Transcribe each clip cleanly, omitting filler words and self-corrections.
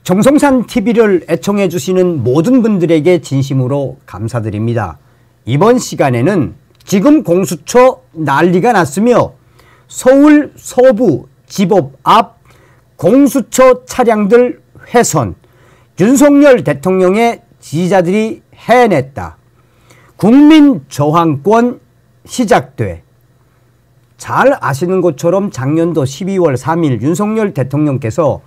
정성산 TV를 애청해 주시는 모든 분들에게 진심으로 감사드립니다. 이번 시간에는 지금 공수처 난리가 났으며 서울 서부 지법 앞 공수처 차량들 훼손, 윤석열 대통령의 지지자들이 해냈다. 국민 저항권 시작돼. 잘 아시는 것처럼 작년도 12월 3일 윤석열 대통령께서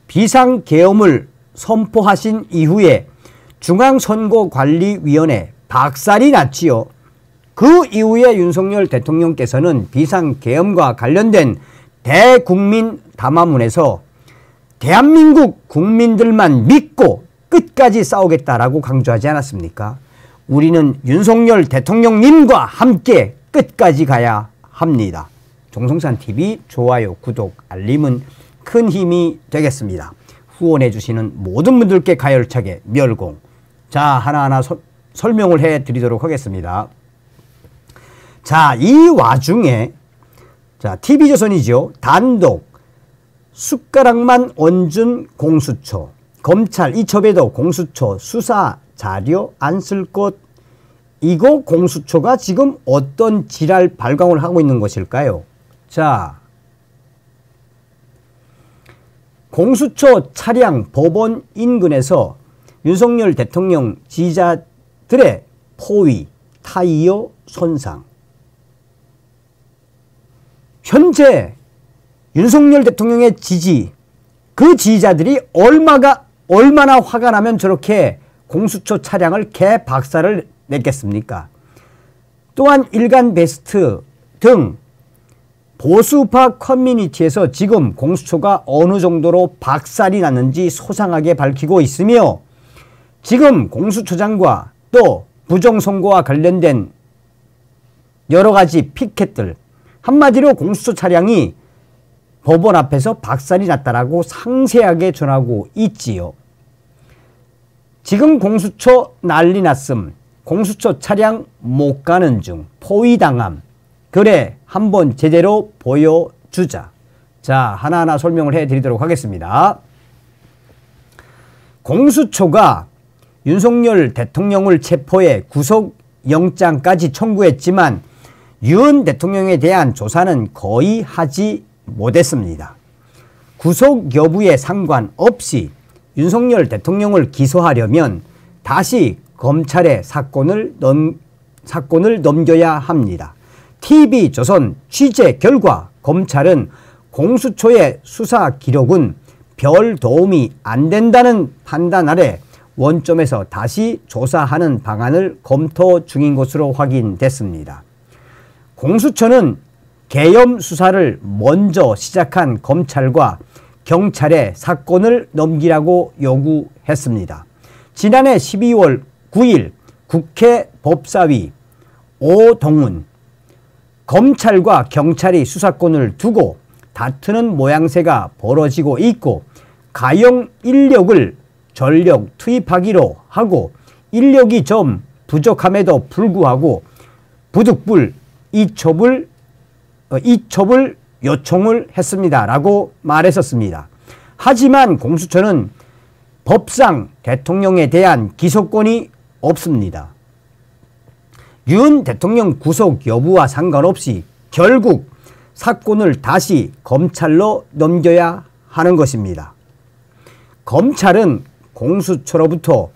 비상계엄을 선포하신 이후에 중앙선거관리위원회 박살이 났지요. 그 이후에 윤석열 대통령께서는 비상계엄과 관련된 대국민 담화문에서 대한민국 국민들만 믿고 끝까지 싸우겠다라고 강조하지 않았습니까? 우리는 윤석열 대통령님과 함께 끝까지 가야 합니다. 정성산TV 좋아요, 구독, 알림은 큰 힘이 되겠습니다. 후원해 주시는 모든 분들께 가열차게 멸공. 자, 하나하나 설명을 해 드리도록 하겠습니다. 자, 이 와중에 TV조선이죠. 단독 숟가락만 얹은 공수처. 검찰 이첩에도 공수처 수사 자료 안 쓸 것. 이거 공수처가 지금 어떤 지랄 발광을 하고 있는 것일까요? 자, 공수처 차량 법원 인근에서 윤석열 대통령 지지자들의 포위, 타이어 손상. 현재 윤석열 대통령의 지지, 그 지지자들이 얼마나 화가 나면 저렇게 공수처 차량을 개박살을 냈겠습니까? 또한 일간베스트 등 보수파 커뮤니티에서 지금 공수처가 어느 정도로 박살이 났는지 소상하게 밝히고 있으며, 지금 공수처장과 또 부정선거와 관련된 여러 가지 피켓들, 한마디로 공수처 차량이 법원 앞에서 박살이 났다라고 상세하게 전하고 있지요. 지금 공수처 난리 났음, 공수처 차량 못 가는 중, 포위당함. 그래, 한번 제대로 보여주자. 자, 하나하나 설명을 해드리도록 하겠습니다. 공수처가 윤석열 대통령을 체포해 구속영장까지 청구했지만 윤 대통령에 대한 조사는 거의 하지 못했습니다. 구속 여부에 상관없이 윤석열 대통령을 기소하려면 다시 검찰에 사건을 넘겨야 합니다. TV조선 취재 결과 검찰은 공수처의 수사 기록은 별 도움이 안 된다는 판단 아래 원점에서 다시 조사하는 방안을 검토 중인 것으로 확인됐습니다. 공수처는 계엄 수사를 먼저 시작한 검찰과 경찰에 사건을 넘기라고 요구했습니다. 지난해 12월 9일 국회 법사위 오동훈, 검찰과 경찰이 수사권을 두고 다투는 모양새가 벌어지고 있고 가용 인력을 전력 투입하기로 하고 인력이 좀 부족함에도 불구하고 부득불 이첩을 요청을 했습니다. 라고 말했었습니다. 하지만 공수처는 법상 대통령에 대한 기소권이 없습니다. 윤 대통령 구속 여부와 상관없이 결국 사건을 다시 검찰로 넘겨야 하는 것입니다. 검찰은 공수처로부터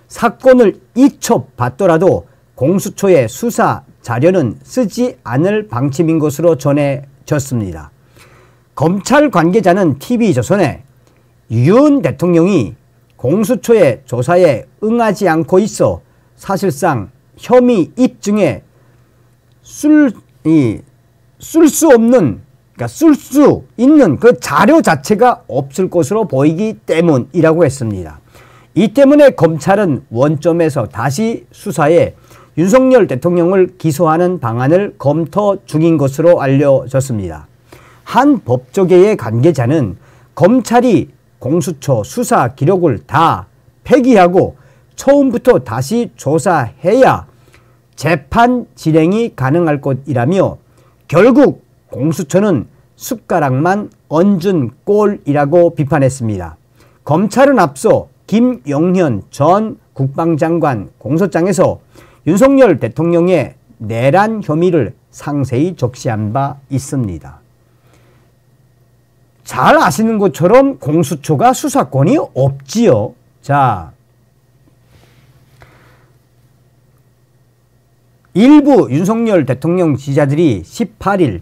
사건을 이첩받더라도 공수처의 수사 자료는 쓰지 않을 방침인 것으로 전해졌습니다. 검찰 관계자는 TV조선에 윤 대통령이 공수처의 조사에 응하지 않고 있어 사실상 혐의 입증에 쓸 수 있는 그 자료 자체가 없을 것으로 보이기 때문이라고 했습니다. 이 때문에 검찰은 원점에서 다시 수사에 윤석열 대통령을 기소하는 방안을 검토 중인 것으로 알려졌습니다. 한 법조계의 관계자는 검찰이 공수처 수사 기록을 다 폐기하고 처음부터 다시 조사해야 재판 진행이 가능할 것이라며 결국 공수처는 숟가락만 얹은 꼴이라고 비판했습니다. 검찰은 앞서 김용현 전 국방장관 공소장에서 윤석열 대통령의 내란 혐의를 상세히 적시한 바 있습니다. 잘 아시는 것처럼 공수처가 수사권이 없지요. 자, 일부 윤석열 대통령 지지자들이 18일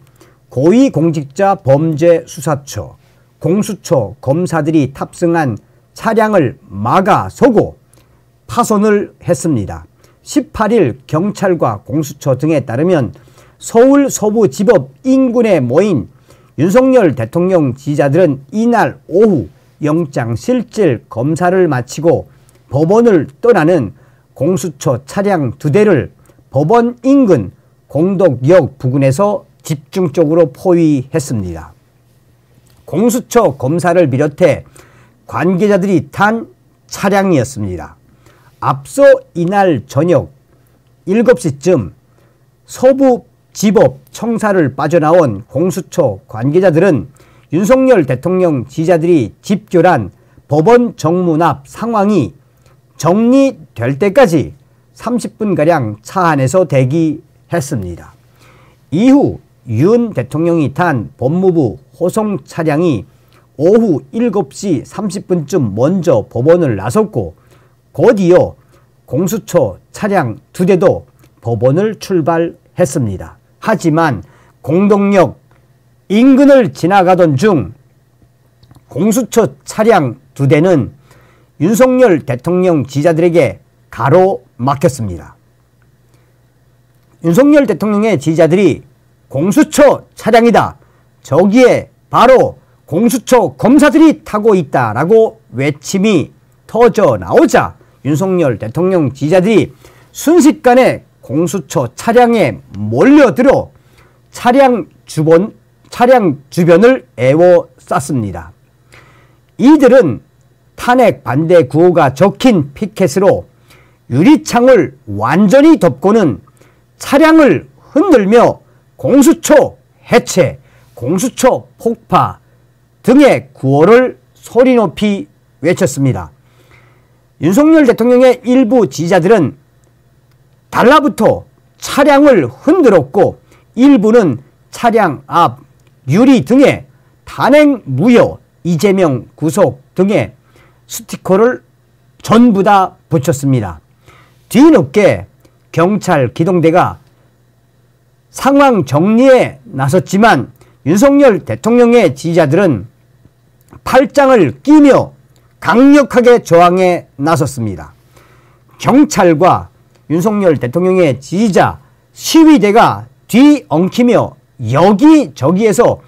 고위공직자범죄수사처, 공수처 검사들이 탑승한 차량을 막아서고 파손을 했습니다. 18일 경찰과 공수처 등에 따르면 서울 서부지법 인근에 모인 윤석열 대통령 지지자들은 이날 오후 영장실질 검사를 마치고 법원을 떠나는 공수처 차량 2대를 법원 인근 공덕역 부근에서 집중적으로 포위했습니다. 공수처 검사를 비롯해 관계자들이 탄 차량이었습니다. 앞서 이날 저녁 7시쯤 서부지법 청사를 빠져나온 공수처 관계자들은 윤석열 대통령 지지자들이 집결한 법원 정문 앞 상황이 정리될 때까지 30분가량 차 안에서 대기했습니다. 이후 윤 대통령이 탄 법무부 호송 차량이 오후 7시 30분쯤 먼저 법원을 나섰고 곧이어 공수처 차량 2대도 법원을 출발했습니다. 하지만 공덕역 인근을 지나가던 중 공수처 차량 2대는 윤석열 대통령 지지자들에게 가로막혔습니다. 윤석열 대통령의 지지자들이 공수처 차량이다, 저기에 바로 공수처 검사들이 타고 있다라고 외침이 터져 나오자 윤석열 대통령 지지자들이 순식간에 공수처 차량에 몰려들어 차량 주변을 에워쌌습니다. 이들은 탄핵 반대 구호가 적힌 피켓으로 유리창을 완전히 덮고는 차량을 흔들며 공수처 해체, 공수처 폭파 등의 구호를 소리 높이 외쳤습니다. 윤석열 대통령의 일부 지지자들은 달라붙어 차량을 흔들었고 일부는 차량 앞 유리 등에 탄핵 무효, 이재명 구속 등의 스티커를 전부 다 붙였습니다. 뒤늦게 경찰 기동대가 상황 정리에 나섰지만 윤석열 대통령의 지지자들은 팔짱을 끼며 강력하게 저항에 나섰습니다. 경찰과 윤석열 대통령의 지지자 시위대가 뒤엉키며 여기저기에서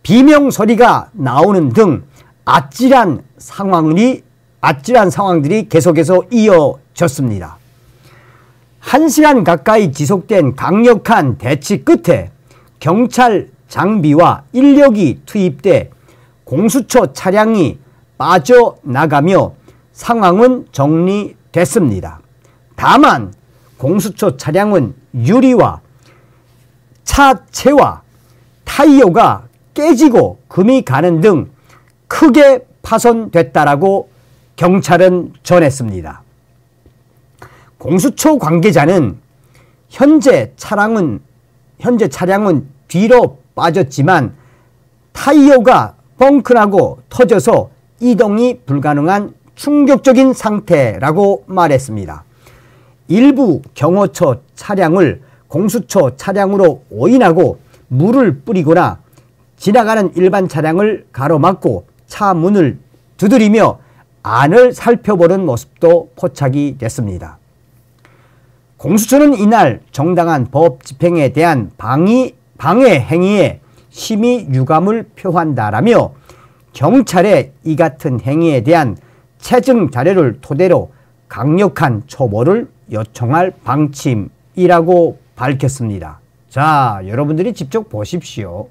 비명소리가 나오는 등 아찔한 상황들이 계속해서 이어졌습니다. 1시간 가까이 지속된 강력한 대치 끝에 경찰 장비와 인력이 투입돼 공수처 차량이 빠져나가며 상황은 정리됐습니다. 다만 공수처 차량은 유리와 차체와 타이어가 깨지고 금이 가는 등 크게 파손됐다라고 경찰은 전했습니다. 공수처 관계자는 현재 차량은 뒤로 빠졌지만 타이어가 펑크나고 터져서 이동이 불가능한 충격적인 상태라고 말했습니다. 일부 경호처 차량을 공수처 차량으로 오인하고 물을 뿌리거나 지나가는 일반 차량을 가로막고 차 문을 두드리며 안을 살펴보는 모습도 포착이 됐습니다. 공수처는 이날 정당한 법 집행에 대한 방해 행위에 심히 유감을 표한다라며 경찰의 이 같은 행위에 대한 체증 자료를 토대로 강력한 처벌을 요청할 방침이라고 밝혔습니다. 자, 여러분들이 직접 보십시오.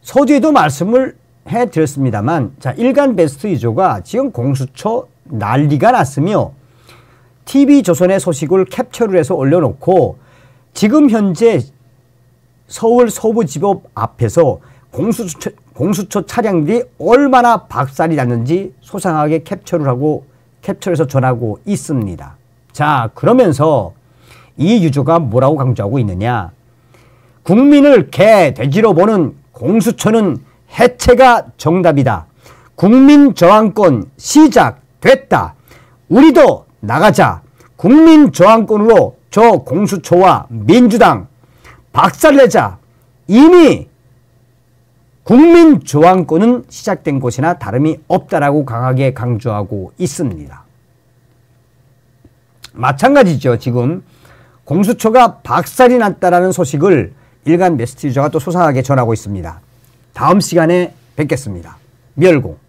서두에도 말씀을 해드렸습니다만, 자, 일간 베스트 유저가 지금 공수처 난리가 났으며 TV조선의 소식을 캡처를 해서 올려놓고 공수처 차량들이 얼마나 박살이 났는지 소상하게 캡처해서 전하고 있습니다. 자, 그러면서 이 유조가 뭐라고 강조하고 있느냐. 국민을 개, 돼지로 보는 공수처는 해체가 정답이다. 국민저항권 시작됐다. 우리도 나가자. 국민저항권으로 저 공수처와 민주당 박살내자. 이미 국민저항권은 시작된 것이나 다름이 없다라고 강하게 강조하고 있습니다. 마찬가지죠. 지금 공수처가 박살이 났다라는 소식을 일간 메시지가 또 소상하게 전하고 있습니다. 다음 시간에 뵙겠습니다. 멸공.